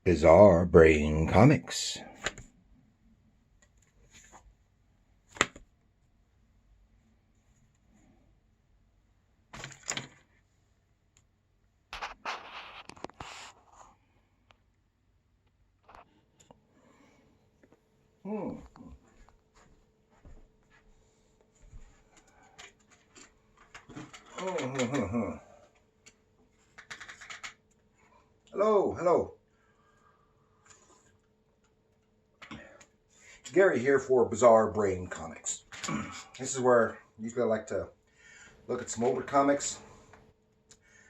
Bizarre Brain Comics. Hello. Gary here for Bizarre Brain Comics. This is where usually I like to look at some older comics,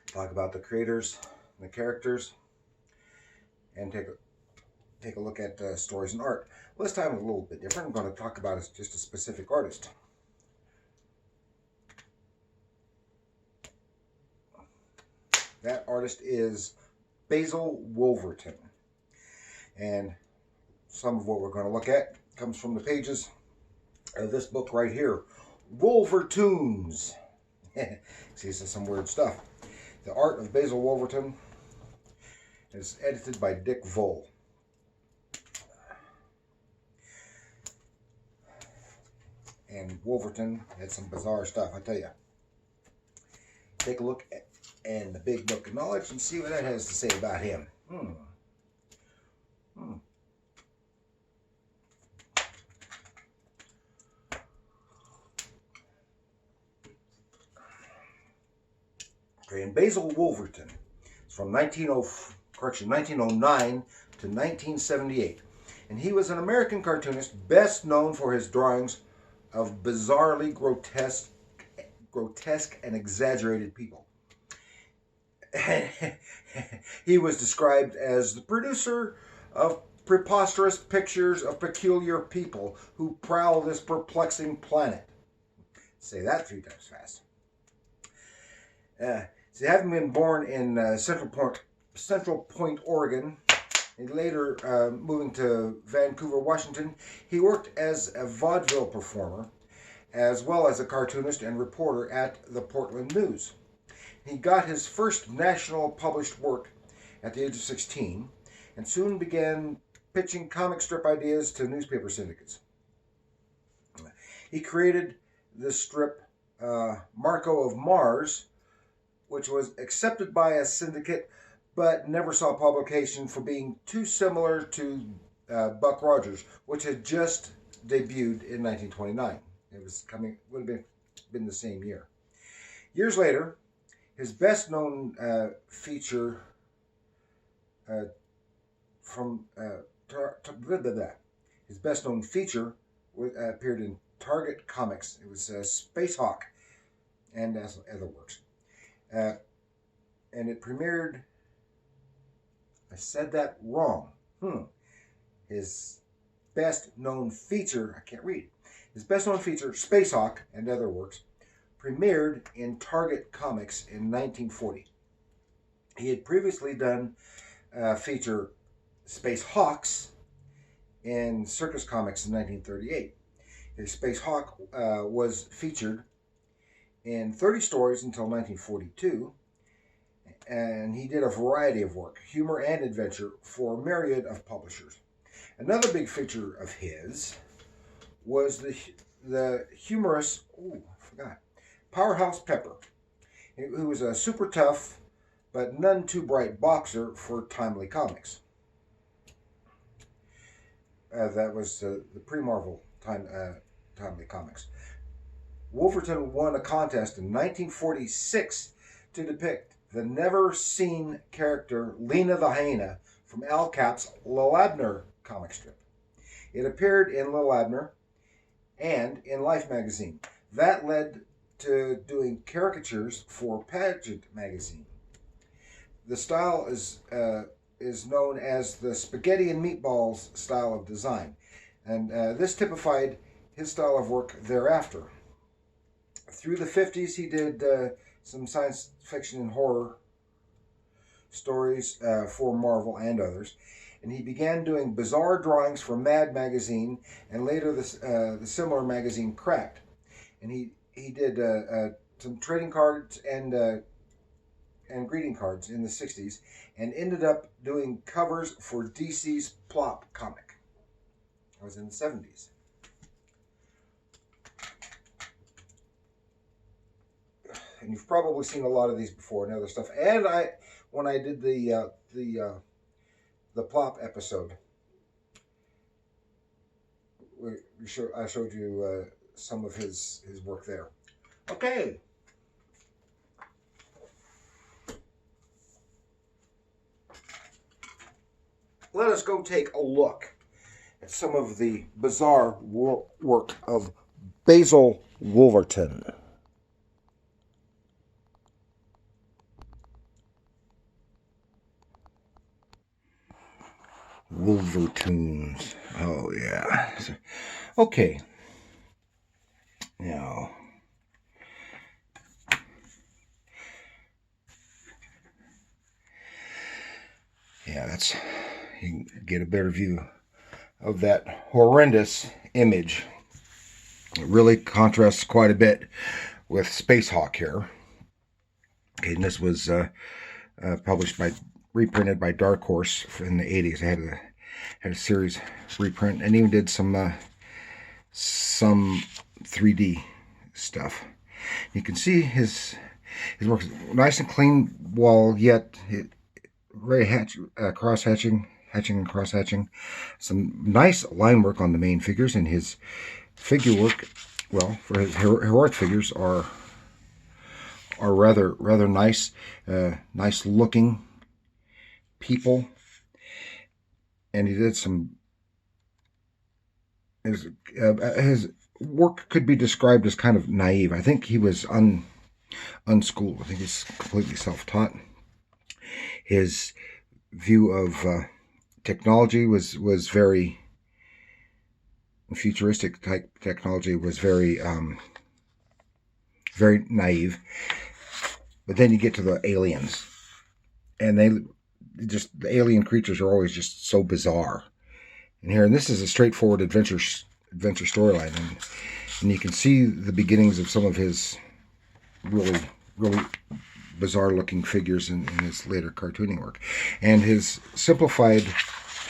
talk about the creators, the characters, and take a look at stories and art. Well, this time is a little bit different. I'm going to talk about just a specific artist. That artist is Basil Wolverton. And some of what we're going to look at comes from the pages of this book right here, Wolvertoons. See, this is some weird stuff. The art of Basil Wolverton is edited by Dick Vole. And Wolverton had some bizarre stuff, I tell you. Take a look at in the big book of knowledge and see what that has to say about him. Okay, and Basil Wolverton is from 1909 to 1978. And he was an American cartoonist best known for his drawings of bizarrely grotesque and exaggerated people. He was described as the producer of preposterous pictures of peculiar people who prowl this perplexing planet. Say that 3 times fast. So having been born in Central Point, Oregon, and later moving to Vancouver, Washington, he worked as a vaudeville performer, as well as a cartoonist and reporter at the Portland News. He got his first national published work at the age of 16, and soon began pitching comic strip ideas to newspaper syndicates. He created the strip Marco of Mars, which was accepted by a syndicate, but never saw publication for being too similar to Buck Rogers, which had just debuted in 1929. It would have been the same year. Years later, his best known feature appeared in Target Comics. It was Spacehawk and other works. And it premiered, I said that wrong. His best known feature, I can't read. His best known feature, Spacehawk and other works, premiered in Target Comics in 1940. He had previously done feature Spacehawks in Circus Comics in 1938. His Spacehawk was featured in 30 stories until 1942, and he did a variety of work, humor and adventure, for a myriad of publishers. Another big feature of his was the humorous, Powerhouse Pepper, who was a super tough but none too bright boxer for Timely Comics. That was the pre-Marvel Timely Comics. Wolverton won a contest in 1946 to depict the never-seen character Lena the Hyena from Al Cap's Lil Abner comic strip. It appeared in Lil Abner and in Life magazine. That led to doing caricatures for Pageant magazine. The style is known as the spaghetti and meatballs style of design, and this typified his style of work thereafter. Through the 50s, he did some science fiction and horror stories for Marvel and others, and he began doing bizarre drawings for Mad magazine and later the similar magazine Cracked. And he did some trading cards and and greeting cards in the 60s and ended up doing covers for DC's Plop comic. I was in the 70s. And you've probably seen a lot of these before and other stuff. And when I did the Plop episode, I showed you some of his work there. Okay. Let us go take a look at some of the bizarre work of Basil Wolverton. Wolvertoons. Oh, yeah. Okay. Now, yeah, you can get a better view of that horrendous image. It really contrasts quite a bit with Spacehawk here. Okay, and this was reprinted by Dark Horse in the 80s. I had a series reprint and even did some 3D stuff. You can see his work is nice and clean, while yet very hatching and cross hatching. Some nice line work on the main figures, and his figure work, well, for his heroic figures are rather nice, nice looking people. And he did some. His work could be described as kind of naive. I think he was unschooled. I think he's completely self-taught. His view of technology was very futuristic type technology, was very naive. But then you get to the aliens, and the alien creatures are always just so bizarre. And this is a straightforward adventure storyline, and you can see the beginnings of some of his really bizarre looking figures in his later cartooning work, and his simplified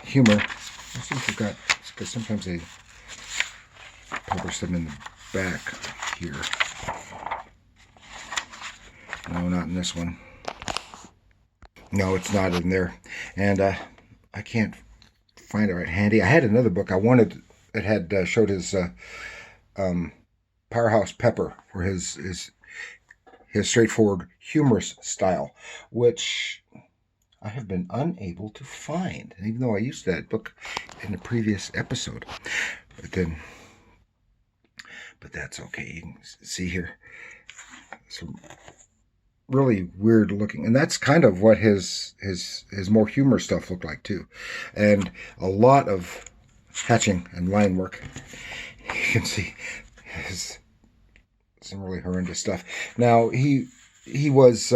humor. Let's see if we've got, because sometimes they publish them in the back here. No, not in this one. No, it's not in there, and I can't find it right handy. I had another book I wanted that had showed his Powerhouse Pepper, for his straightforward humorous style, which I have been unable to find, even though I used that book in the previous episode. But that's okay. You can see here some really weird looking, and that's kind of what his more humor stuff looked like too, and a lot of hatching and line work. You can see some really horrendous stuff. Now he was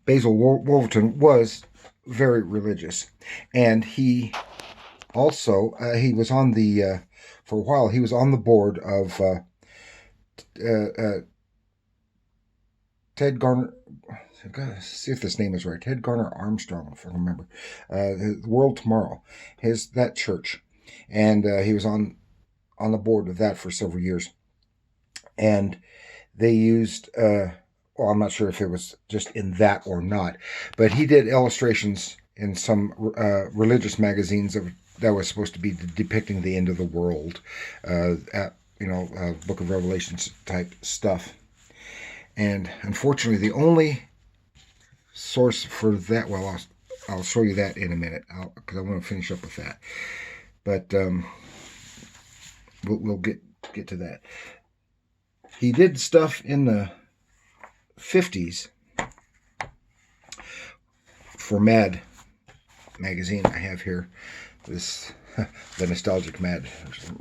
Basil Wolverton was very religious, and he also he was on the for a while he was on the board of Ted Garner. I've got to see if this name is right. Ted Garner Armstrong, if I remember. The World Tomorrow, that church, and he was on the board of that for several years. And they used, well, I'm not sure if it was just in that or not, but he did illustrations in some religious magazines that was supposed to be depicting the end of the world, Book of Revelations type stuff. And unfortunately, the only source for that, well, I'll show you that in a minute, because I want to finish up with that. But we'll get to that. He did stuff in the 50s for Mad magazine. I have here the Nostalgic Mad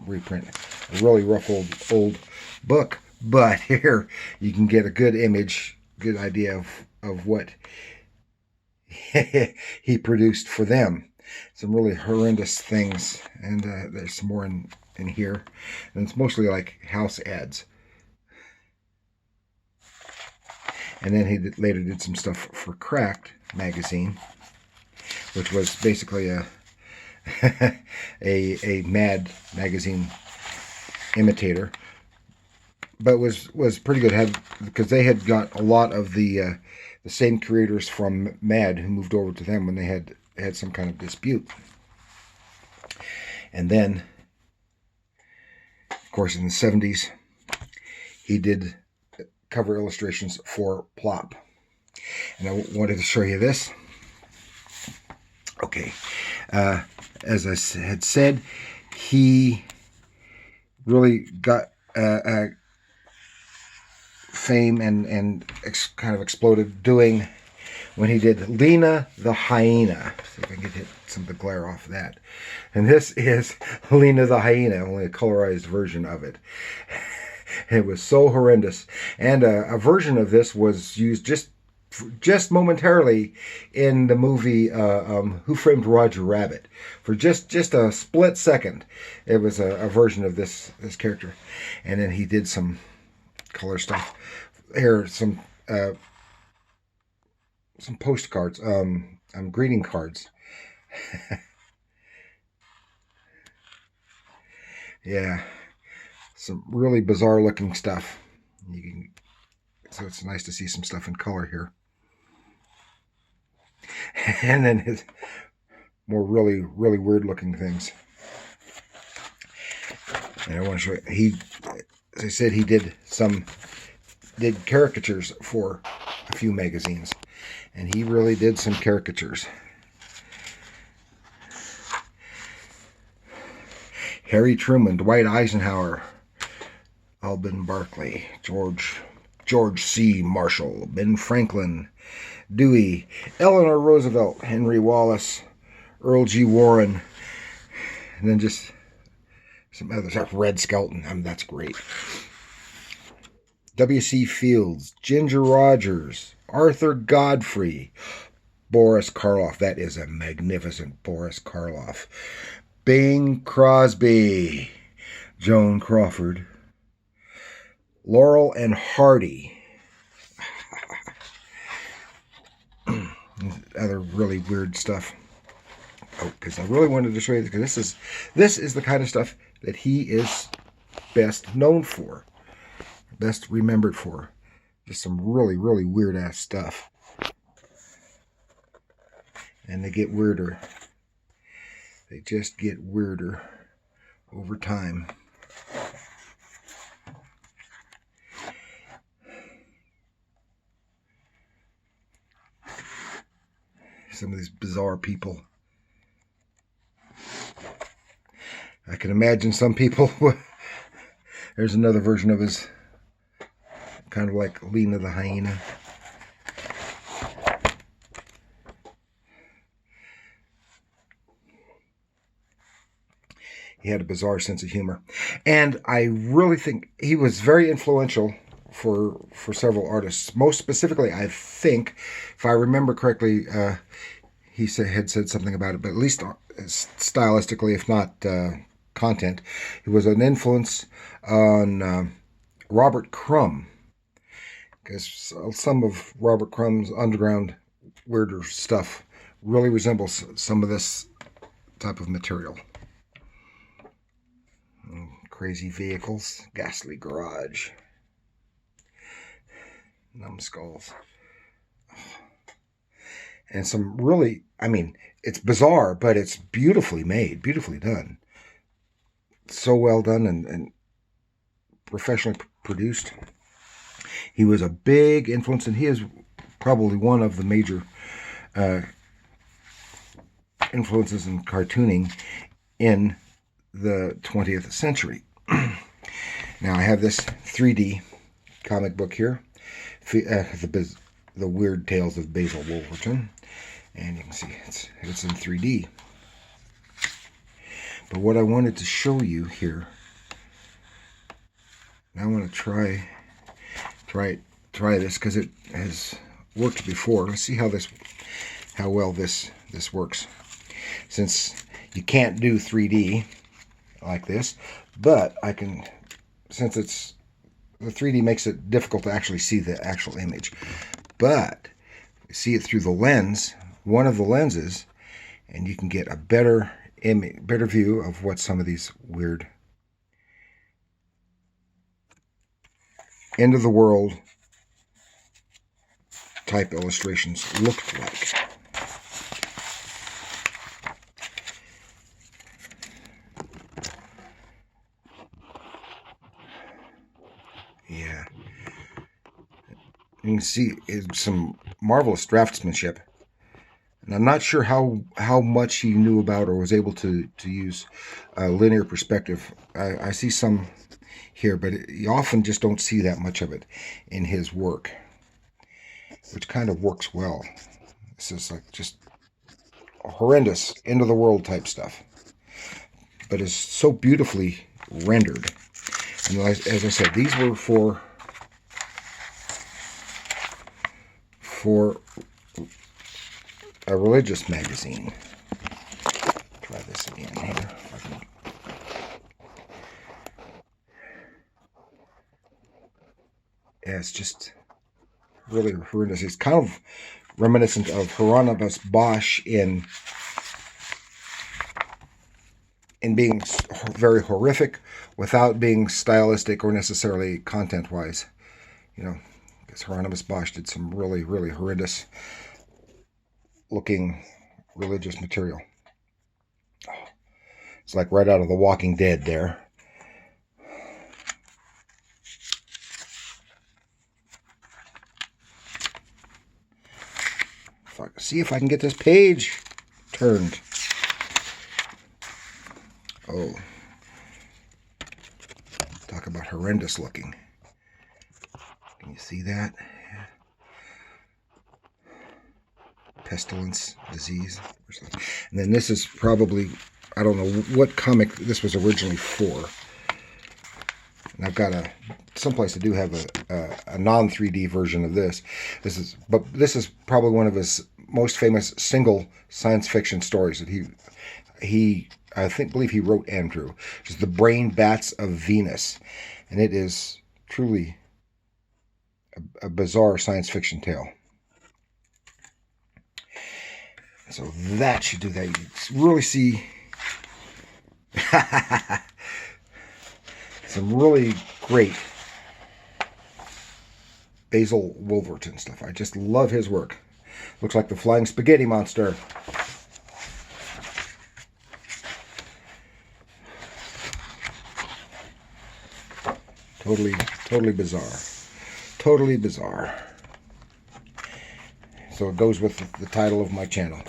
reprint, a really rough old book. But here you can get a good idea of what he produced for them. Some really horrendous things, and there's some more in here, and it's mostly like house ads. And then he later did some stuff for Cracked magazine, which was basically a a Mad magazine imitator, but was pretty good. Because they had got a lot of the same creators from Mad who moved over to them when they had some kind of dispute. And then, of course, in the 70s, he did cover illustrations for Plop. And I wanted to show you this. Okay. As I had said, he really got fame and kind of exploded doing when he did Lena the Hyena. See if I can get some of the glare off of that. And this is Lena the Hyena, only a colorized version of it. It was so horrendous. And a version of this was used just momentarily in the movie Who Framed Roger Rabbit. For just a split second, it was a version of this character. And then he did some color stuff. Here, some postcards, greeting cards. Yeah, some really bizarre looking stuff. So it's nice to see some stuff in color here. And then his more really weird looking things. And I want to show you, as I said, he did caricatures for a few magazines. And he really did some caricatures. Harry Truman, Dwight Eisenhower, Alban Barkley, George C. Marshall, Ben Franklin, Dewey, Eleanor Roosevelt, Henry Wallace, Earl G. Warren, and then just some other stuff. Red Skelton, that's great. W.C. Fields, Ginger Rogers, Arthur Godfrey, Boris Karloff. That is a magnificent Boris Karloff. Bing Crosby, Joan Crawford, Laurel and Hardy. Other really weird stuff. Oh, because I really wanted to show you this, because this is the kind of stuff that he is best known for, best remembered for. Just some really weird ass stuff. And they get weirder. They just get weirder over time. Some of these bizarre people. I can imagine some people. There's another version of his, kind of like Lena the Hyena. He had a bizarre sense of humor. And I really think he was very influential for several artists. Most specifically, I think, if I remember correctly, he had said something about it, but at least stylistically, if not content, he was an influence on Robert Crumb. Because some of Robert Crumb's underground weirder stuff really resembles some of this type of material. Crazy vehicles, ghastly garage, numbskulls, and some really, it's bizarre, but it's beautifully made, beautifully done. So well done and professionally produced. He was a big influence, and he is probably one of the major influences in cartooning in the 20th century. Now I have this 3D comic book here, the Weird Tales of Basil Wolverton, and you can see it's in 3D. But what I wanted to show you here, I want to try this because it has worked before. Let's see how well this works. Since you can't do 3D like this, but I can, since it's the 3D makes it difficult to actually see the actual image. But you see it through the lens, one of the lenses, and you can get a better view of what some of these weird end of the world type illustrations looked like. Yeah. You can see some marvelous draftsmanship. And I'm not sure how much he knew about or was able to use linear perspective. I see some here, but you often just don't see that much of it in his work, which kind of works well. This is like just horrendous, end of the world type stuff, but it's so beautifully rendered. And as I said, these were for a religious magazine. Try this again here. Yeah, it's just really horrendous. It's kind of reminiscent of Hieronymus Bosch in being very horrific without being stylistic or necessarily content-wise. You know, because Hieronymus Bosch did some really, really horrendous looking religious material. It's like right out of The Walking Dead there. See if I can get this page turned. Oh. Talk about horrendous looking. Can you see that? Pestilence, disease. And then this is probably, I don't know what comic this was originally for. And I've got someplace to do have a non-3D version of this. But this is probably one of his most famous single science fiction stories that he believe he wrote and drew. Which is The Brain Bats of Venus, and it is truly a bizarre science fiction tale. So that should do that. You really see some really great Basil Wolverton stuff. I just love his work. Looks like the Flying Spaghetti Monster. Totally bizarre. Totally bizarre. So it goes with the title of my channel.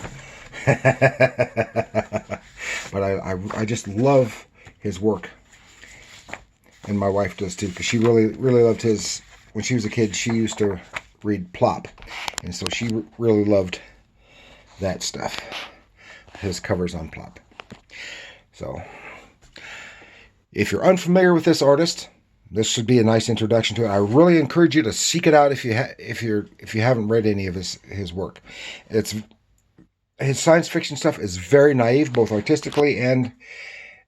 But I just love his work. And my wife does too, because she really loved his. When she was a kid, she used to read Plop, and so she really loved that stuff. His covers on Plop. So, if you're unfamiliar with this artist, this should be a nice introduction to it. I really encourage you to seek it out if you haven't read any of his work. His science fiction stuff is very naive, both artistically and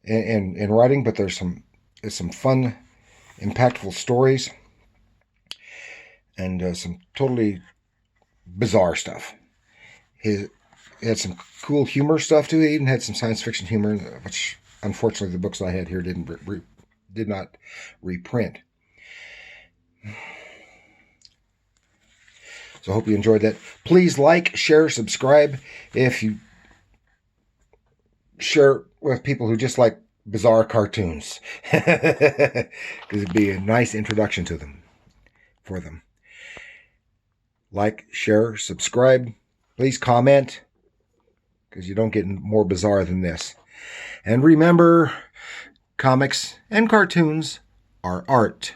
in writing, but there's some fun, impactful stories. And some totally bizarre stuff. He had some cool humor stuff too. He even had some science fiction humor, which unfortunately the books I had here did not reprint. So I hope you enjoyed that. Please like, share, subscribe. If you share with people who just like bizarre cartoons, because it'd be a nice introduction to them, for them. Like, share, subscribe. Please comment, because you don't get more bizarre than this. And remember, comics and cartoons are art.